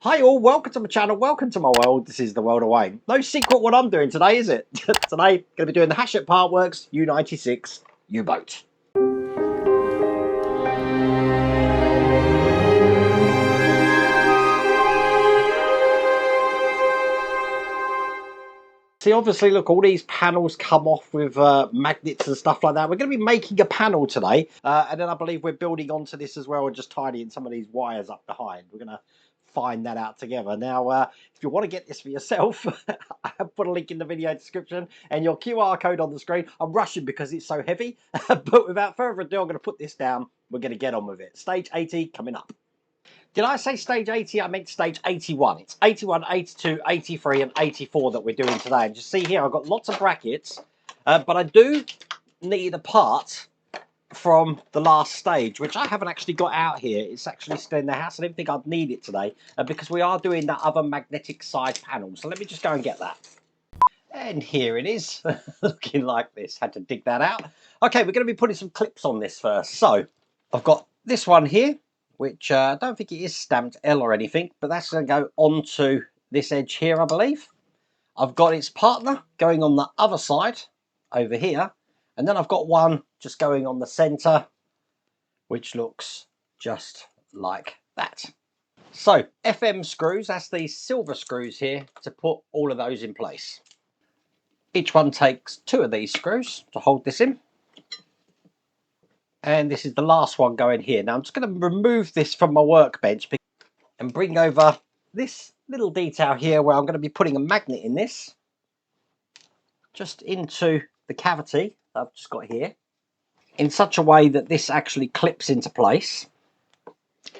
Hi all, welcome to my channel, welcome to my world. This is the world of Wayne. No secret what I'm doing today, is it? Today, going to be doing the Hachette Partworks U96 U-Boat. See, obviously, look, all these panels come off with magnets and stuff like that. We're going to be making a panel today, and then I believe we're building onto this as well and just tidying some of these wires up behind. We're going to find that out together. Now, if you want to get this for yourself, I have put a link in the video description and your QR code on the screen. I'm rushing because it's so heavy, but without further ado, I'm going to put this down. We're going to get on with it. Stage 80 coming up. Did I say stage 80? I meant stage 81. It's 81, 82, 83 and 84 that we're doing today. And you see here, I've got lots of brackets, but I do need a part from the last stage, which I haven't actually got out here. It's actually still in the house. I didn't think I'd need it today because we are doing that other magnetic side panel. So let me just go and get that. And here it is, looking like this. Had to dig that out. Okay, we're going to be putting some clips on this first. So I've got this one here, which I don't think it is stamped L or anything, but that's going to go onto this edge here, I believe. I've got its partner going on the other side over here, and then I've got one just going on the center, which looks just like that. So FM screws, that's these silver screws here to put all of those in place. Each one takes 2 of these screws to hold this in. And this is the last one going here. Now I'm just going to remove this from my workbench and bring over this little detail here where I'm going to be putting a magnet in this, just into the cavity that I've just got here, in such a way that this actually clips into place.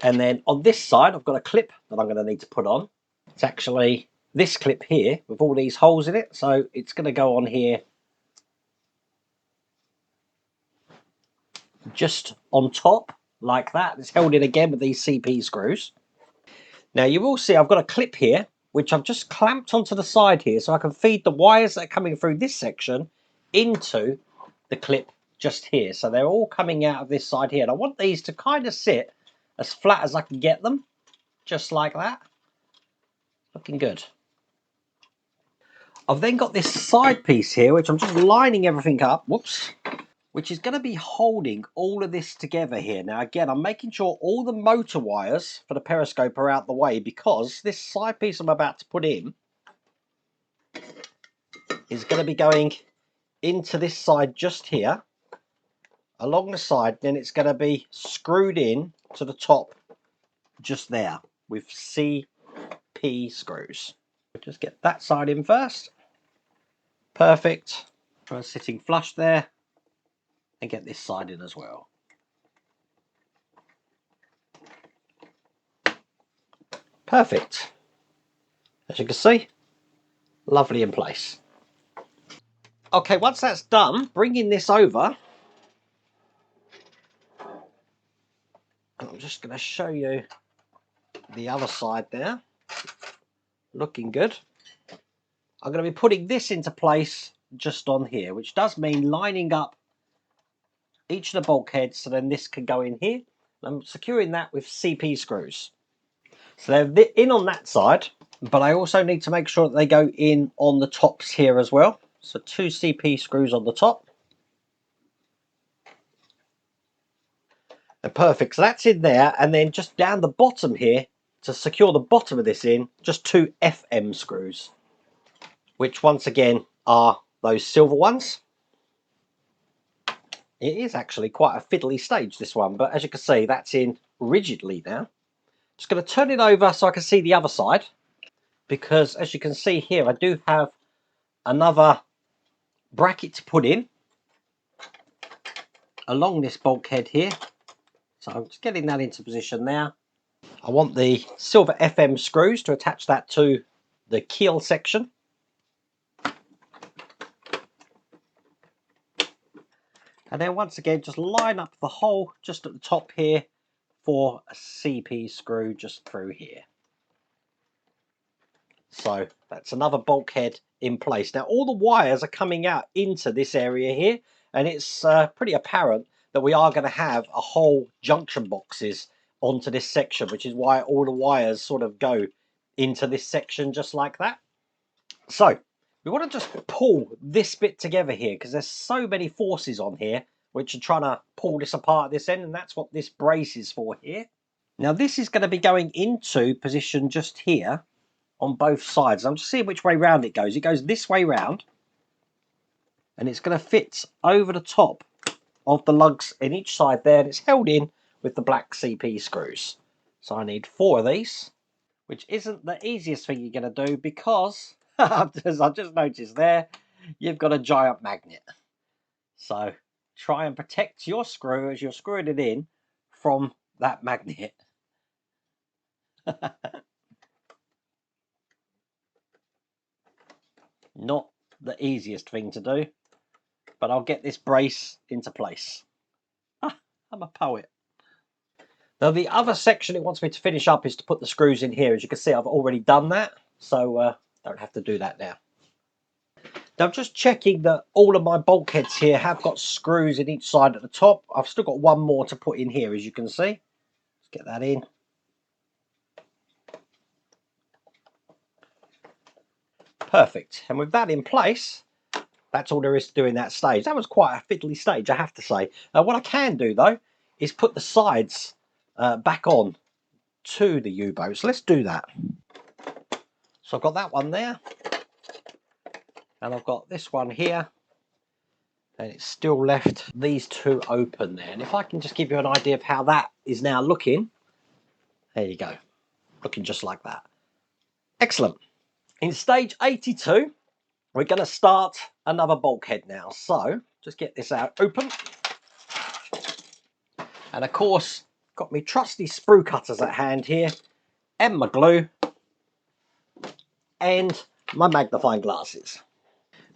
And then on this side, I've got a clip that I'm going to need to put on. It's actually this clip here with all these holes in it. So it's going to go on here just on top like that. It's held in again with these CP screws. Now you will see I've got a clip here which I've just clamped onto the side here so I can feed the wires that are coming through this section into the clip just here. So they're all coming out of this side here, and I want these to kind of sit as flat as I can get them, just like that. Looking good. I've then got this side piece here which I'm just lining everything up, whoops, which is going to be holding all of this together here. Now again, I'm making sure all the motor wires for the periscope are out the way, because this side piece I'm about to put in is going to be going into this side just here, along the side, then it's going to be screwed in to the top just there with CP screws. Just get that side in first. Perfect. Try sitting flush there. And get this side in as well. Perfect. As you can see, lovely in place. Okay, once that's done, bringing this over, I'm just going to show you the other side there. Looking good. I'm going to be putting this into place just on here, which does mean lining up each of the bulkheads so then this can go in here. I'm securing that with CP screws. So they're in on that side, but I also need to make sure that they go in on the tops here as well. So 2 CP screws on the top. And perfect, so that's in there, and then just down the bottom here, to secure the bottom of this in, just 2 FM screws, which once again are those silver ones. It is actually quite a fiddly stage, this one, but as you can see, that's in rigidly now. Just going to turn it over so I can see the other side, because as you can see here, I do have another bracket to put in along this bulkhead here. So I'm just getting that into position now. I want the silver FM screws to attach that to the keel section. And then once again, just line up the hole just at the top here for a CP screw just through here. So that's another bulkhead in place. Now all the wires are coming out into this area here, and it's pretty apparent that we are going to have a whole junction boxes onto this section, which is why all the wires sort of go into this section just like that. So we want to just pull this bit together here because there's so many forces on here which are trying to pull this apart at this end, and that's what this brace is for here. Now this is going to be going into position just here on both sides. I'm just seeing which way round it goes. It goes this way round, and it's going to fit over the top of the lugs in each side there, and it's held in with the black CP screws. So I need 4 of these, which isn't the easiest thing you're going to do because, as I've just noticed there, you've got a giant magnet. So try and protect your screw as you're screwing it in from that magnet. Not the easiest thing to do, but I'll get this brace into place. I'm a poet. Now the other section it wants me to finish up is to put the screws in here. As you can see, I've already done that, so don't have to do that now. Now I'm just checking that all of my bulkheads here have got screws in each side at the top. I've still got one more to put in here, as you can see. Let's get that in. Perfect. And with that in place, that's all there is to do in that stage. That was quite a fiddly stage, I have to say. What I can do, though, is put the sides back on to the U-boat. So let's do that. So I've got that one there. And I've got this one here. And it's still left these 2 open there. And if I can just give you an idea of how that is now looking. There you go. Looking just like that. Excellent. In stage 82, we're going to start another bulkhead now. So just get this out open. And of course, got my trusty sprue cutters at hand here, and my glue, and my magnifying glasses.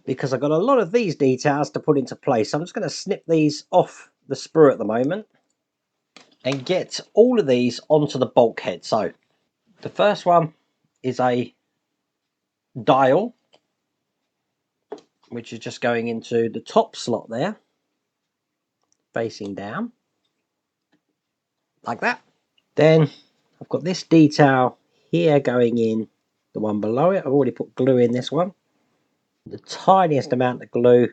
Because I've got a lot of these details to put into place. I'm just going to snip these off the sprue at the moment and get all of these onto the bulkhead. So the first one is a dial, which is just going into the top slot there, facing down, like that. Then I've got this detail here going in the one below it. I've already put glue in this one. The tiniest amount of glue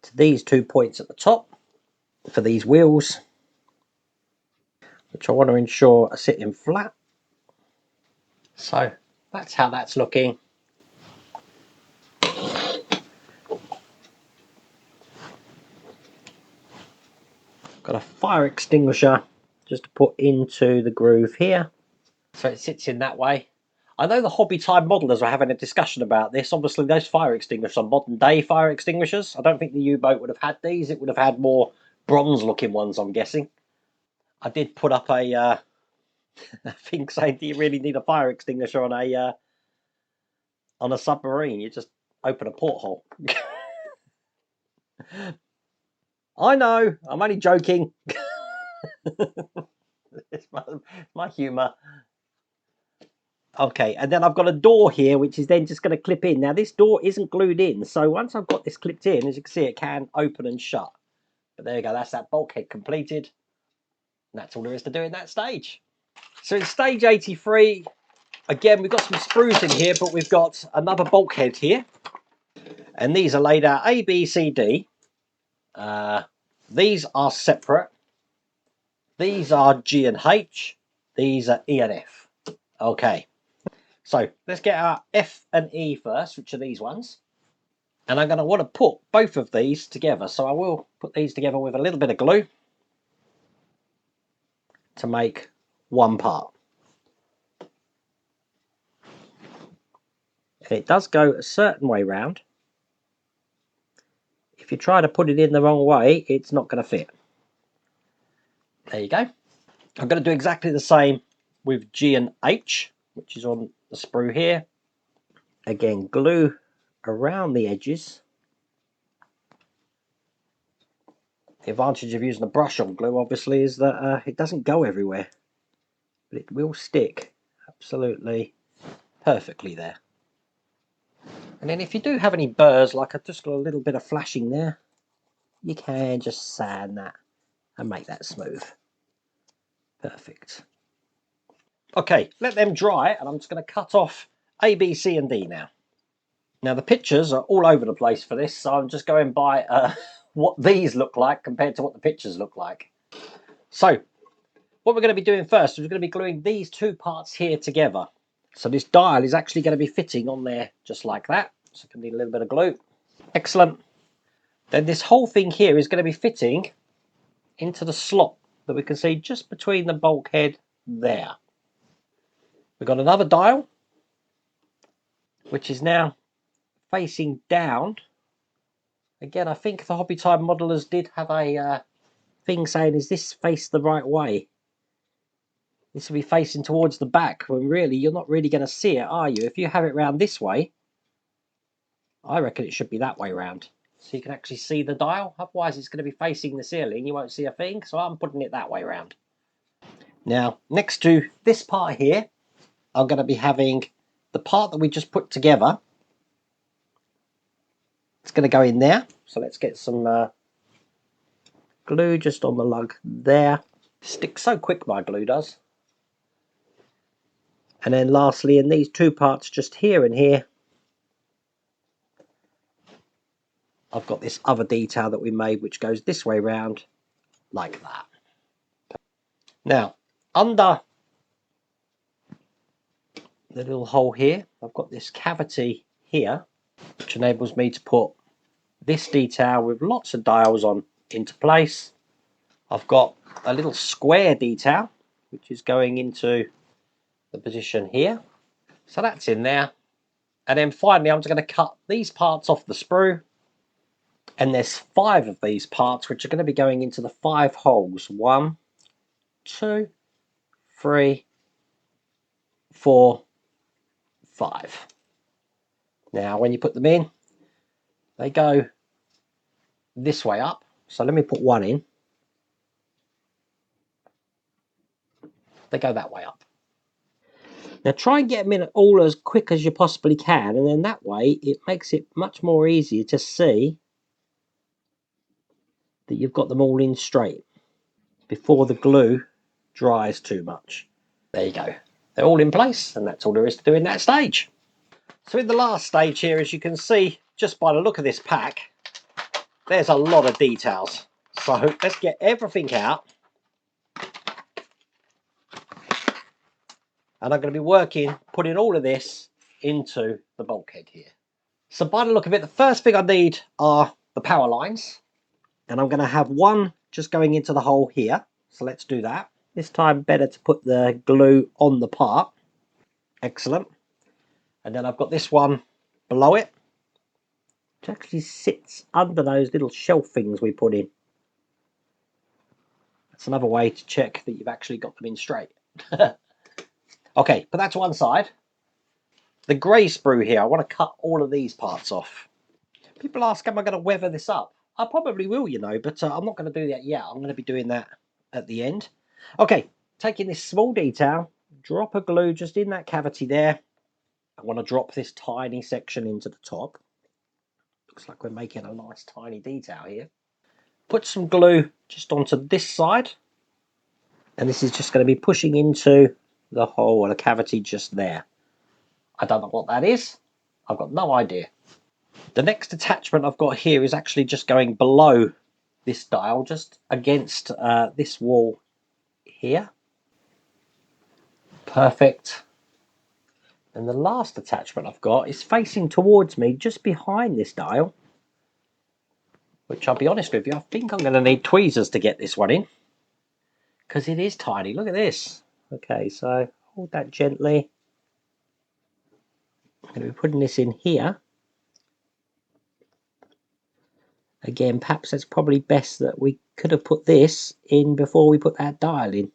to these 2 points at the top for these wheels, which I want to ensure are sitting flat. So that's how that's looking. Got a fire extinguisher just to put into the groove here, so it sits in that way. I know the hobby time modelers are having a discussion about this. Obviously those fire extinguishers are modern day fire extinguishers. I don't think the U-boat would have had these. It would have had more bronze looking ones, I'm guessing. I did put up a thing saying, do you really need a fire extinguisher on a submarine? You just open a porthole. I know, I'm only joking. It's my humour. Okay, and then I've got a door here, which is then just going to clip in. Now, this door isn't glued in, so once I've got this clipped in, as you can see, it can open and shut. But there you go, that's that bulkhead completed. And that's all there is to do in that stage. So in stage 83, again, we've got some sprues in here, but we've got another bulkhead here. And these are laid out A, B, C, D. These are separate. These are G and H. These are E and F. Okay. So let's get our F and E first, which are these ones. And I'm going to want to put both of these together. So I will put these together with a little bit of glue to make one part. And it does go a certain way round. If you try to put it in the wrong way, it's not going to fit. There you go. I'm going to do exactly the same with G and H, which is on the sprue here. Again, glue around the edges. The advantage of using a brush on glue, obviously, is that it doesn't go everywhere. But it will stick absolutely perfectly there. And then if you do have any burrs, like I've just got a little bit of flashing there, you can just sand that and make that smooth. Perfect. Okay, let them dry, and I'm just going to cut off A, B, C, and D now. Now the pictures are all over the place for this, so I'm just going by what these look like compared to what the pictures look like. So what we're going to be doing first is we're going to be gluing these two parts here together. So this dial is actually going to be fitting on there just like that. So it's going to need a little bit of glue. Excellent. Then this whole thing here is going to be fitting into the slot that we can see just between the bulkhead there. We've got another dial, which is now facing down. Again, I think the Hobby Time modelers did have a thing saying, is this face the right way? This will be facing towards the back, when really you're not really going to see it, are you? If you have it round this way, I reckon it should be that way round, so you can actually see the dial. Otherwise it's going to be facing the ceiling, you won't see a thing, so I'm putting it that way round. Now next to this part here, I'm going to be having the part that we just put together. It's going to go in there, so let's get some glue just on the lug there. Sticks so quick, my glue does. And then lastly, in these two parts just here and here, I've got this other detail that we made which goes this way round like that. Now under the little hole here, I've got this cavity here which enables me to put this detail with lots of dials on into place. I've got a little square detail which is going into the position here, so that's in there. And then finally I'm just going to cut these parts off the sprue, and there's 5 of these parts which are going to be going into the 5 holes. 1, 2, 3, 4, 5. Now when you put them in, they go this way up, so let me put one in. They go that way up. Now try and get them in all as quick as you possibly can, and then that way it makes it much more easier to see that you've got them all in straight before the glue dries too much. There you go. They're all in place, and that's all there is to do in that stage. So in the last stage here, as you can see just by the look of this pack, there's a lot of details. So let's get everything out. And I'm going to be putting all of this into the bulkhead here. So by the look of it, the first thing I need are the power lines. And I'm going to have one just going into the hole here. So let's do that. This time better to put the glue on the part. Excellent. And then I've got this one below it, which actually sits under those little shelf things we put in. That's another way to check that you've actually got them in straight. Okay, put that to one side. The grey sprue here, I want to cut all of these parts off. People ask, am I going to weather this up? I probably will, you know, but I'm not going to do that yet. I'm going to be doing that at the end. Okay, taking this small detail, drop a glue just in that cavity there. I want to drop this tiny section into the top. Looks like we're making a nice tiny detail here. Put some glue just onto this side. And this is just going to be pushing into the hole or the cavity just there. I don't know what that is. I've got no idea. The next attachment I've got here is actually just going below this dial, just against this wall here. Perfect. And the last attachment I've got is facing towards me just behind this dial, which I'll be honest with you, I think I'm going to need tweezers to get this one in, because it is tiny. Look at this. Okay, so hold that gently. I'm going to be putting this in here. Again, perhaps that's probably best that we could have put this in before we put that dial in.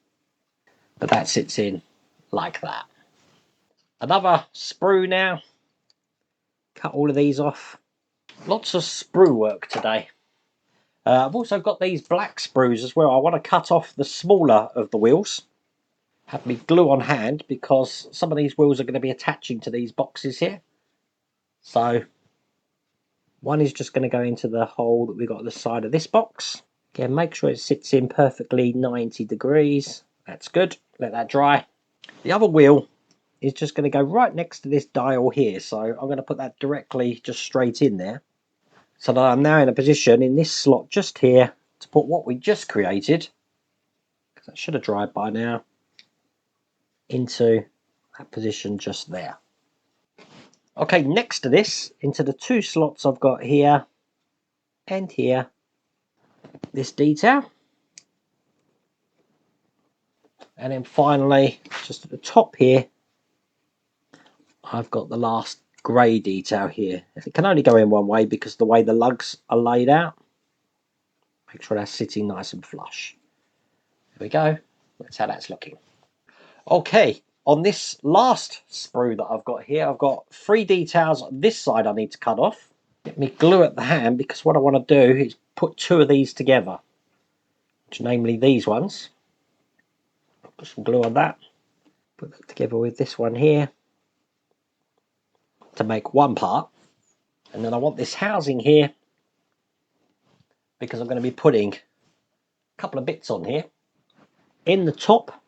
But that sits in like that. Another sprue now. Cut all of these off. Lots of sprue work today. I've also got these black sprues as well. I want to cut off the smaller of the wheels. Have me glue on hand because some of these wheels are going to be attaching to these boxes here. So one is just going to go into the hole that we've got at the side of this box. Again, make sure it sits in perfectly 90 degrees. That's good. Let that dry. The other wheel is just going to go right next to this dial here, so I'm going to put that directly just straight in there, so that I'm now in a position in this slot just here to put what we just created, because that should have dried by now, into that position just there. Okay, next to this, into the two slots I've got here and here, this detail, and then finally just at the top here I've got the last grey detail here. It can only go in one way because the way the lugs are laid out. Make sure that's sitting nice and flush. There we go. That's how that's looking. Okay, on this last sprue that I've got here, I've got 3 details on this side I need to cut off. Get me glue at the hand, because what I want to do is put 2 of these together, which namely these ones. Put some glue on that. Put that together with this one here to make one part. And then I want this housing here, because I'm going to be putting a couple of bits on here. In the top,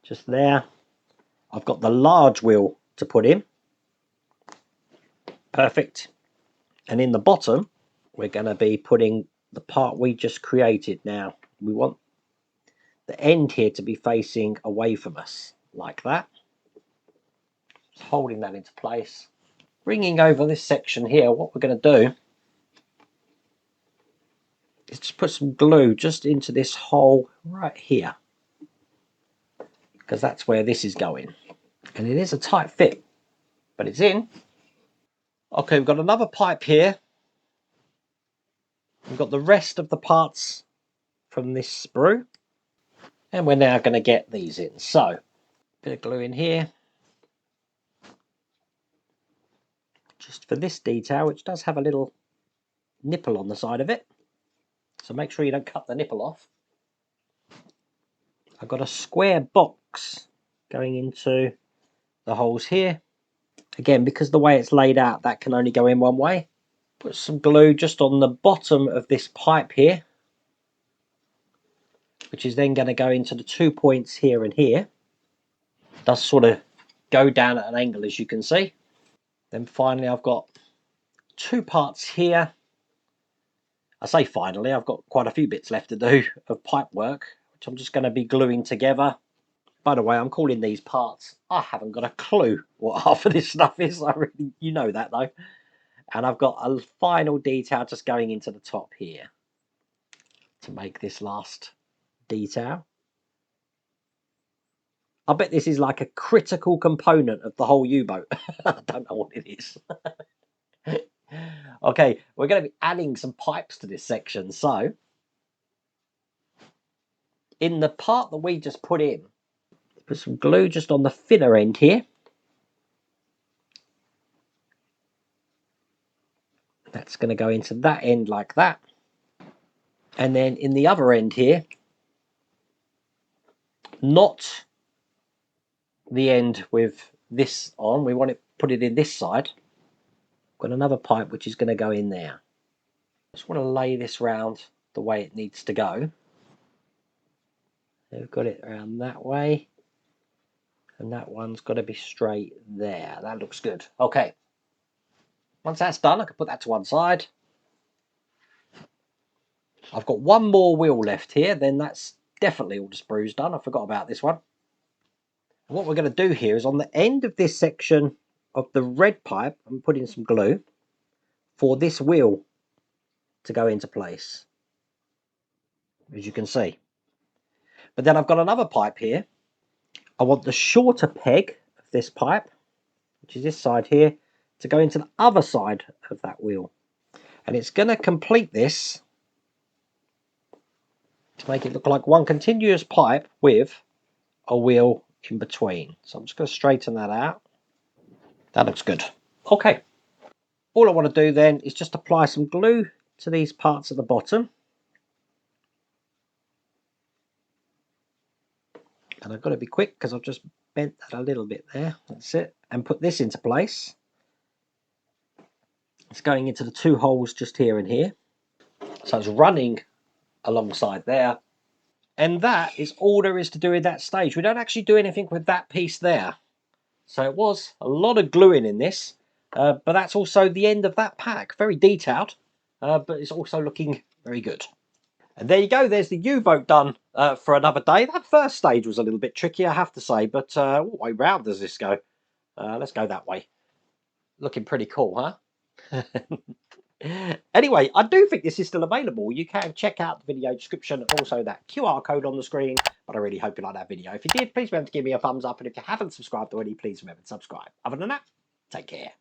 just there, I've got the large wheel to put in. Perfect. And in the bottom, we're going to be putting the part we just created. Now, we want the end here to be facing away from us, like that. Just holding that into place. Bringing over this section here, what we're going to do is just put some glue just into this hole right here, because that's where this is going. And it is a tight fit, but it's in. Okay, we've got another pipe here. We've got the rest of the parts from this sprue, and we're now going to get these in. So, bit of glue in here, just for this detail, which does have a little nipple on the side of it. So make sure you don't cut the nipple off. I've got a square box going into the holes here. Again, because the way it's laid out, that can only go in one way. Put some glue just on the bottom of this pipe here, which is then going to go into the 2 points here and here. It does sort of go down at an angle, as you can see. Then finally I've got 2 parts here. I say finally, I've got quite a few bits left to do of pipe work, which I'm just going to be gluing together. By the way, I'm calling these parts. I haven't got a clue what half of this stuff is. You know that though. And I've got a final detail just going into the top here to make this last detail. I bet this is like a critical component of the whole U-boat. I don't know what it is. Okay, we're going to be adding some pipes to this section. So, in the part that we just put in, put some glue just on the thinner end here. That's going to go into that end like that. And then in the other end here, not the end with this on, we want to put it in this side. Got another pipe which is going to go in there. Just want to lay this round the way it needs to go. We've got it around that way, and that one's got to be straight there. That looks good. Okay, once that's done, I can put that to one side. I've got one more wheel left here, then that's definitely all the sprues done. I forgot about this one. And what we're going to do here is on the end of this section of the red pipe, I'm putting some glue for this wheel to go into place, as you can see. But then I've got another pipe here. I want the shorter peg of this pipe, which is this side here, to go into the other side of that wheel. And it's going to complete this to make it look like one continuous pipe with a wheel in between. So I'm just going to straighten that out. That looks good. Okay. All I want to do then is just apply some glue to these parts at the bottom. And I've got to be quick because I've just bent that a little bit there. That's it. And put this into place. It's going into the 2 holes just here and here. So it's running alongside there. And that is all there is to do in that stage. We don't actually do anything with that piece there. So it was a lot of gluing in this, but that's also the end of that pack. Very detailed, but it's also looking very good. And there you go, there's the U-Boat done for another day. That first stage was a little bit tricky, I have to say, but what way round does this go? Let's go that way. Looking pretty cool, huh? Anyway, I do think this is still available. You can check out the video description, also that QR code on the screen. But I really hope you like that video. If you did, please remember to give me a thumbs up. And if you haven't subscribed already, please remember to subscribe. Other than that, take care.